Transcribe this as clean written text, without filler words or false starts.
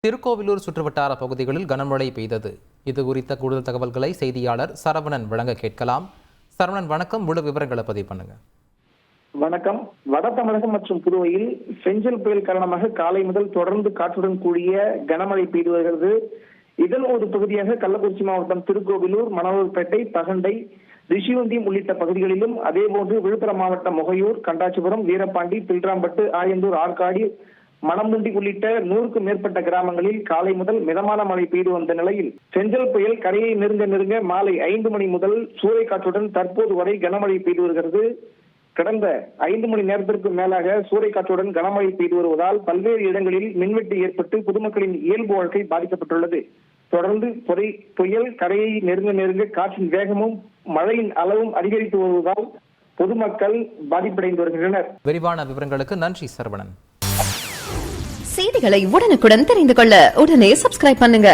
திருக்கோவிலூர் சுற்றுவட்டார பகுதிகளில் கனமழை பெய்தது. இது குறித்த கூடுதல் தகவல்களை செய்தியாளர் சரவணன் வழங்க கேட்கலாம். சரவணன், வணக்கம். முழு விவரங்களை பதிவு பண்ணுங்க. வணக்கம். வட தமிழகம் மற்றும் புதுவையில் செஞ்சல் புயல் காரணமாக காலை முதல் தொடர்ந்து காற்றுடன் கூடிய கனமழை பெய்து வருகிறது. இதன் ஒரு பகுதியாக கள்ளக்குறிச்சி மாவட்டம் திருக்கோவிலூர், மணலூர்பேட்டை, பகண்டை, ரிஷிவந்தியம் உள்ளிட்ட பகுதிகளிலும், அதேபோன்று விழுப்புரம் மாவட்டம் மொகையூர், கண்டாச்சிபுரம், வீரபாண்டி, பில்ராம்பட்டு, ஆயந்தூர், ஆற்காடி, மணம்புண்டி உள்ளிட்ட 100க்கும் மேற்பட்ட கிராமங்களில் காலை முதல் மிதமான மழை பெய்து வந்த நிலையில் செஞ்சல் புயல் கரையை நெருங்க மாலை 5 மணி முதல் சூறைக்காற்றுடன் தற்போது வரை கனமழை பெய்து வருகிறது. கடந்த 5 மணி நேரத்திற்கு மேலாக சூறைக்காற்றுடன் கனமழை பெய்து வருவதால் பல்வேறு இடங்களில் மின்வெட்டு ஏற்பட்டு பொதுமக்களின் இயல்பு வாழ்க்கை பாதிக்கப்பட்டுள்ளது. தொடர்ந்து புயல் கரையை நெருங்க காற்றின் வேகமும் மழையின் அளவும் அதிகரித்து வருவதால் பொதுமக்கள் பாதிப்படைந்து வருகின்றனர். விரிவான விவரங்களுக்கு நன்றி சரவணன். செய்திகளை உடனுக்குடன் தெரிந்து கொள்ள உடனே சப்ஸ்கிரைப் பண்ணுங்க.